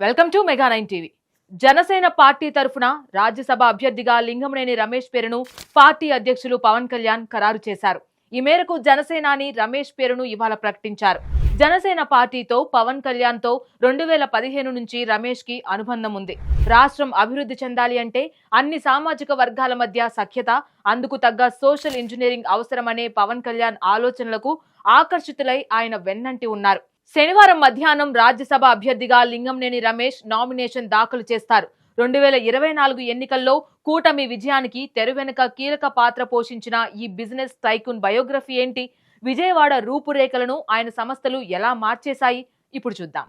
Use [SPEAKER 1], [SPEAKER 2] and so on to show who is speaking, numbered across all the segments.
[SPEAKER 1] Welcome to mega 9 TV. Janasena party తరఫున రాజ్యసభ అభ్యర్థిగా లింగమనేని రమేష్ పేరును పార్టీ అధ్యక్షులు పవన్ కళ్యాణ్ ఖరారు చేశారు. ఈ మేరకు జనసేనాని రమేష్ పేరును ఇవాళ ప్రకటించారు. జనసేన పార్టీతో పవన్ కళ్యాణ్ తో 2015 నుంచి రమేష్ కి అనుబంధం ఉంది. రాష్ట్రం అభివృద్ధి చెందాలి అంటే అన్ని సామాజిక వర్గాల మధ్య సఖ్యత, అందుకు తగ్గ సోషల్ ఇంజనీరింగ్ అవసరమనే పవన్ కళ్యాణ్ ఆలోచనలకు ఆకర్షితులై ఆయన వెన్నంటి ఉన్నారు. శనివారం మధ్యాహ్నం రాజ్యసభ అభ్యర్థిగా లింగమనేని రమేష్ నామినేషన్ దాఖలు చేస్తారు. 2024 ఎన్నికల్లో కూటమి విజయానికి తెరవెనుక కీలక పాత్ర పోషించిన ఈ బిజినెస్ టైకూన్ బయోగ్రఫీ ఏంటి? విజయవాడ రూపురేఖలను ఆయన సంస్థలు ఎలా మార్చేశాయి? ఇప్పుడు చూద్దాం.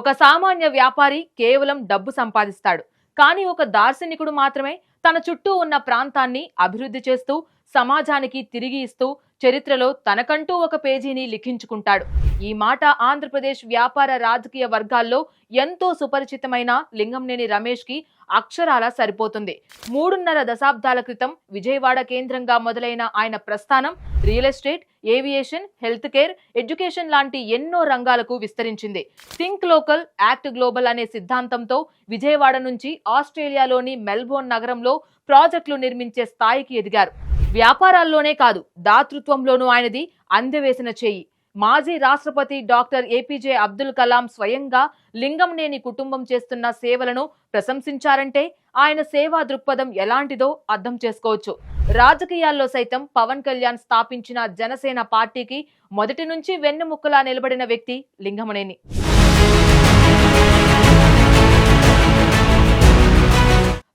[SPEAKER 1] ఒక సామాన్య వ్యాపారి కేవలం డబ్బు సంపాదిస్తాడు. కానీ ఒక దార్శనికుడు మాత్రమే తన చుట్టూ ఉన్న ప్రాంతాన్ని అభివృద్ధి చేస్తూ సమాజానికి తిరిగి ఇస్తూ చరిత్రలో తనకంటూ ఒక పేజీని లిఖించుకుంటాడు. ఈ మాట ఆంధ్రప్రదేశ్ వ్యాపార రాజకీయ వర్గాల్లో ఎంతో సుపరిచితమైన లింగమనేని రమేష్ కి అక్షరాల సరిపోతుంది. 3.5 దశాబ్దాల క్రితం విజయవాడ కేంద్రంగా మొదలైన ఆయన ప్రస్థానం real estate, aviation, health care, education లాంటి ఎన్నో రంగాలకు విస్తరించింది. థింక్ లోకల్, యాక్ట్ గ్లోబల్ అనే సిద్ధాంతంతో విజయవాడ నుంచి ఆస్ట్రేలియాలోని మెల్బోర్న్ నగరంలో ప్రాజెక్టులు నిర్మించే స్థాయికి ఎదిగారు. వ్యాపారాల్లోనే కాదు, దాతృత్వంలోనూ ఆయనది అందవేసిన చేయి. మాజీ రాష్ట్రపతి డాక్టర్ ఏపీజే అబ్దుల్ కలాం స్వయంగా లింగమనేని కుటుంబం చేస్తున్న సేవలను ప్రశంసించారంటే ఆయన సేవా దృక్పథం ఎలాంటిదో అర్థం చేసుకోవచ్చు. రాజకీయాల్లో సైతం పవన్ కళ్యాణ్ స్థాపించిన జనసేన పార్టీకి మొదటి నుంచి వెన్నెముక్కలా నిలబడిన వ్యక్తి లింగమనేని.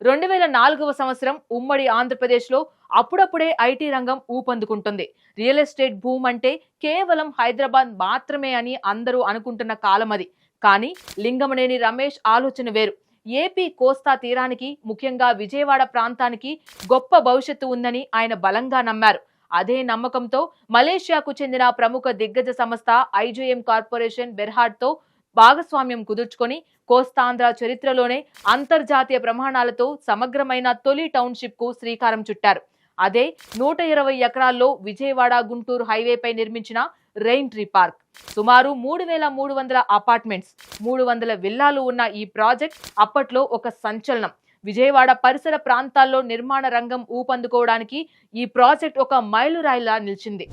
[SPEAKER 1] 2004వ సంవత్సరం ఉమ్మడి ఆంధ్రప్రదేశ్ లో అప్పుడప్పుడే ఐటీ రంగం ఊపందుకుంటుంది. రియల్ ఎస్టేట్ భూమ్ అంటే కేవలం హైదరాబాద్ మాత్రమే అని అందరూ అనుకుంటున్న కాలం అది. కానీ లింగమనేని రమేష్ ఆలోచన వేరు. ఏపీ కోస్తా తీరానికి, ముఖ్యంగా విజయవాడ ప్రాంతానికి గొప్ప భవిష్యత్తు ఉందని ఆయన బలంగా నమ్మారు. అదే నమ్మకంతో మలేషియాకు చెందిన ప్రముఖ దిగ్గజ సంస్థ ఐజేఎం కార్పొరేషన్ బెర్హాడ్ తో భాగస్వామ్యం కుదుర్చుకొని కోస్తాంధ్ర చరిత్రలోనే అంతర్జాతీయ ప్రమాణాలతో సమగ్రమైన తొలి టౌన్షిప్ కు శ్రీకారం చుట్టారు. అదే 120 ఎకరాల్లో విజయవాడ గుంటూరు హైవేపై నిర్మించిన రెయిన్ ట్రీ పార్క్. సుమారు 3300 అపార్ట్మెంట్స్, 300 విల్లాలు ఉన్న ఈ ప్రాజెక్ట్ అప్పట్లో ఒక సంచలనం. విజయవాడ పరిసర ప్రాంతాల్లో నిర్మాణ రంగం ఊపందుకోవడానికి ఈ ప్రాజెక్ట్ ఒక మైలురాయిలా నిలిచింది.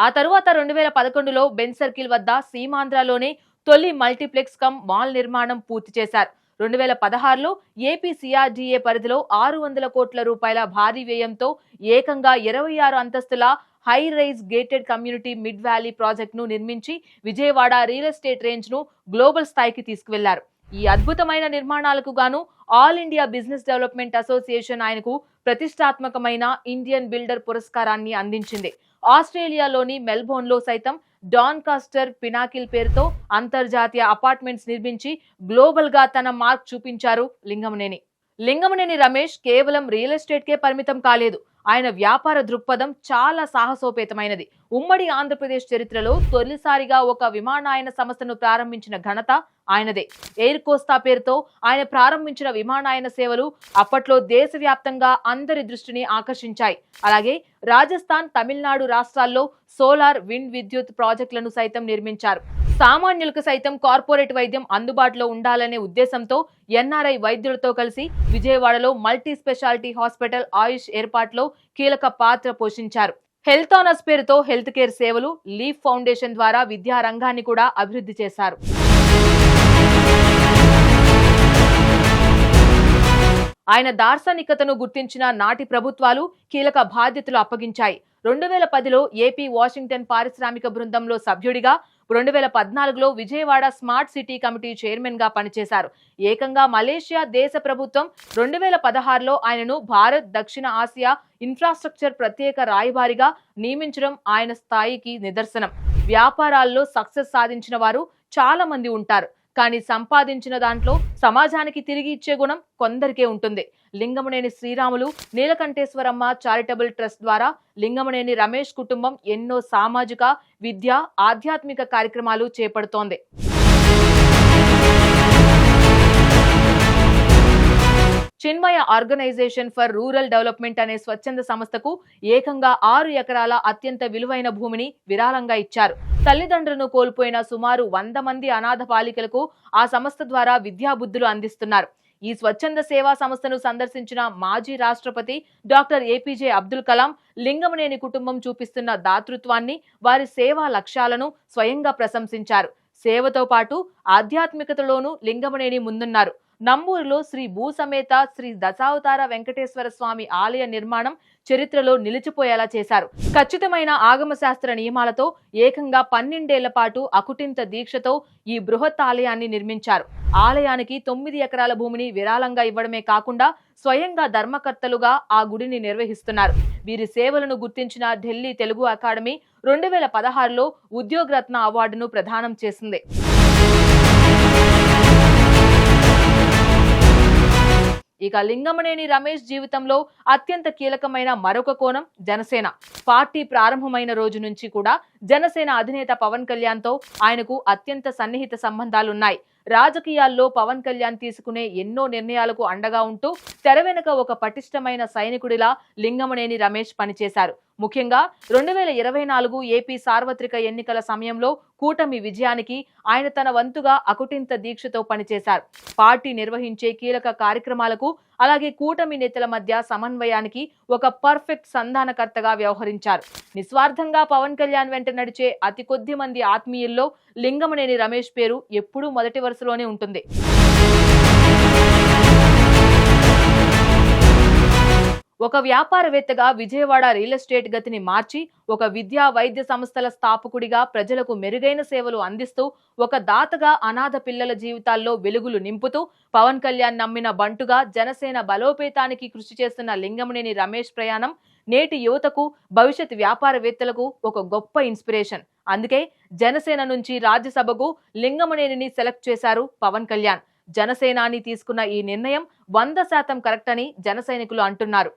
[SPEAKER 1] ఆ తరువాత 2011లో బెన్ సర్కిల్ వద్ద సీమాంధ్రలోనే తొలి మల్టీప్లెక్స్ కమ్ మాల్ నిర్మాణం పూర్తి చేశారు. 2016లో ఏపీ సిఆర్డీఏ పరిధిలో 600 కోట్ల రూపాయల భారీ వ్యయంతో ఏకంగా 26 అంతస్తుల high rise gated community Mid Valley project ను నిర్మించి విజయవాడ రియల్ ఎస్టేట్ రేంజ్ ను గ్లోబల్ స్థాయికి తీసుకువెళ్లారు. ఈ అద్భుతమైన నిర్మాణాలకు గాను All India Business Development Association ఆయనకు ప్రతిష్టాత్మకమైన ఇండియన్ బిల్డర్ పురస్కారాన్ని అందించింది. ఆస్ట్రేలియాలోని మెల్బోర్న్ లో సైతం డాన్కాస్టర్ పినాకిల్ పేరుతో అంతర్జాతీయ అపార్ట్మెంట్స్ నిర్మించి గ్లోబల్ గా తన మార్క్ చూపించారు లింగమనేని. లింగమనేని రమేష్ కేవలం రియల్ ఎస్టేట్ కే పరిమితం కాలేదు. ఆయన వ్యాపార దృక్పథం చాలా సాహసోపేతమైనది. ఉమ్మడి ఆంధ్రప్రదేశ్ చరిత్రలో తొలిసారిగా ఒక విమానయాన సంస్థను ప్రారంభించిన ఘనత ఆయనదే. ఎయిర్ కోస్తా పేరుతో ఆయన ప్రారంభించిన విమానయాన సేవలు అప్పట్లో దేశవ్యాప్తంగా అందరి దృష్టిని ఆకర్షించాయి. అలాగే రాజస్థాన్, తమిళనాడు రాష్ట్రాల్లో సోలార్, విండ్ విద్యుత్ ప్రాజెక్టులను సైతం నిర్మించారు. సామాన్యులకు సైతం కార్పొరేట్ వైద్యం అందుబాటులో ఉండాలనే ఉద్దేశంతో ఎన్ఆర్ఐ వైద్యులతో కలిసి విజయవాడలో మల్టీ స్పెషాలిటీ హాస్పిటల్ ఆయుష్ ఏర్పాటులో కీలక పాత్ర పోషించారు. హెల్త్ ఆనర్స్ పేరుతో హెల్త్ కేర్ సేవలు, లీఫ్ ఫౌండేషన్ ద్వారా విద్యా రంగాన్ని కూడా అభివృద్ధి చేశారు. ఆయన దార్శనికతను గుర్తించిన నాటి ప్రభుత్వాలు కీలక బాధ్యతలు అప్పగించాయి. 2010లో ఏపీ వాషింగ్టన్ పారిశ్రామిక బృందంలో సభ్యుడిగా, 2014లో Vijayawada smart city committee chairman గా పనిచేశారు. ఏకంగా మలేషియా దేశ ప్రభుత్వం 2016లో ఆయనను భారత్, దక్షిణ ఆసియా ఇన్ఫ్రాస్ట్రక్చర్ ప్రత్యేక రాయబారిగా నియమించడం ఆయన స్థాయికి నిదర్శనం. వ్యాపారాల్లో సక్సెస్ సాధించిన వారు చాలా మంది ఉంటారు. కానీ సంపాదించిన దాంట్లో సమాజానికి తిరిగి ఇచ్చే గుణం కొందరికే ఉంటుంది. లింగమనేని శ్రీరాములు, నీలకంఠేశ్వరమ్మ చారిటబుల్ ట్రస్ట్ ద్వారా లింగమనేని రమేష్ కుటుంబం ఎన్నో సామాజిక, విద్య, ఆధ్యాత్మిక కార్యక్రమాలు చేపడుతోంది. చిన్మయ సమన్వయ ఆర్గనైజేషన్ ఫర్ రూరల్ డెవలప్మెంట్ అనే స్వచ్ఛంద సంస్థకు ఏకంగా 6 ఎకరాల అత్యంత విలువైన భూమిని విరాళంగా ఇచ్చారు. తల్లిదండ్రులను కోల్పోయిన సుమారు 100 మంది అనాథ బాలికలకు ఆ సంస్థ ద్వారా విద్యాబుద్ధులు అందిస్తున్నారు. ఈ స్వచ్ఛంద సేవా సంస్థను సందర్శించిన మాజీ రాష్ట్రపతి డాక్టర్ ఏపీజే అబ్దుల్ కలాం లింగమనేని కుటుంబం చూపిస్తున్న దాతృత్వాన్ని, వారి సేవా లక్ష్యాలను స్వయంగా ప్రశంసించారు. సేవతో పాటు ఆధ్యాత్మికతలోనూ లింగమనేని ముందున్నారు. నంబూరులో శ్రీ భూసమేత శ్రీ దశావతార వెంకటేశ్వర స్వామి ఆలయ నిర్మాణం చరిత్రలో నిలిచిపోయేలా చేశారు. ఖచ్చితమైన ఆగమశాస్త్ర నియమాలతో ఏకంగా 12 ఏళ్ల పాటు అకుటింత దీక్షతో ఈ బృహత్ ఆలయాన్ని నిర్మించారు. ఆలయానికి 9 ఎకరాల భూమిని విరాళంగా ఇవ్వడమే కాకుండా స్వయంగా ధర్మకర్తలుగా ఆ గుడిని నిర్వహిస్తున్నారు. వీరి సేవలను గుర్తించిన ఢిల్లీ తెలుగు అకాడమీ 2016లో ఉద్యోగరత్న అవార్డును ప్రదానం చేసింది. ఇక లింగమనేని రమేష్ జీవితంలో అత్యంత కీలకమైన మరొక కోణం జనసేన. పార్టీ ప్రారంభమైన రోజు నుంచి కూడా జనసేన అధినేత పవన్ కళ్యాణ్తో ఆయనకు అత్యంత సన్నిహిత సంబంధాలున్నాయి. రాజకీయాల్లో పవన్ కళ్యాణ్ తీసుకునే ఎన్నో నిర్ణయాలకు అండగా ఉంటూ తెర వెనుక ఒక పటిష్టమైన సైనికుడిలా లింగమనేని రమేష్ పనిచేశారు. ముఖ్యంగా 2024 ఏపీ సార్వత్రిక ఎన్నికల సమయంలో కూటమి విజయానికి ఆయన తన వంతుగా అకుటింత దీక్షతో పనిచేశారు. పార్టీ నిర్వహించే కీలక కార్యక్రమాలకు, అలాగే కూటమి నేతల మధ్య సమన్వయానికి ఒక పర్ఫెక్ట్ సంధానకర్తగా వ్యవహరించారు. నిస్వార్థంగా పవన్ కళ్యాణ్ వెంట నడిచే అతి కొద్ది మంది ఆత్మీయుల్లో లింగమనేని రమేష్ పేరు ఎప్పుడూ మొదటి వరుసలోనే ఉంటుంది. ఒక వ్యాపారవేత్తగా విజయవాడ రియల్ ఎస్టేట్ గతిని మార్చి, ఒక విద్యా వైద్య సంస్థల స్థాపకుడిగా ప్రజలకు మెరుగైన సేవలు అందిస్తూ, ఒక దాతగా అనాథ పిల్లల జీవితాల్లో వెలుగులు నింపుతూ, పవన్ కళ్యాణ్ నమ్మిన బంటుగా జనసేన బలోపేతానికి కృషి చేస్తున్న లింగమనేని రమేష్ ప్రయాణం నేటి యువతకు, భవిష్యత్ వ్యాపారవేత్తలకు ఒక గొప్ప ఇన్స్పిరేషన్. అందుకే జనసేన నుంచి రాజ్యసభకు లింగమనేనిని సెలెక్ట్ చేశారు పవన్ కళ్యాణ్. జనసేనాని తీసుకున్న ఈ నిర్ణయం 100% కరెక్ట్ అని జన సైనికులు అంటున్నారు.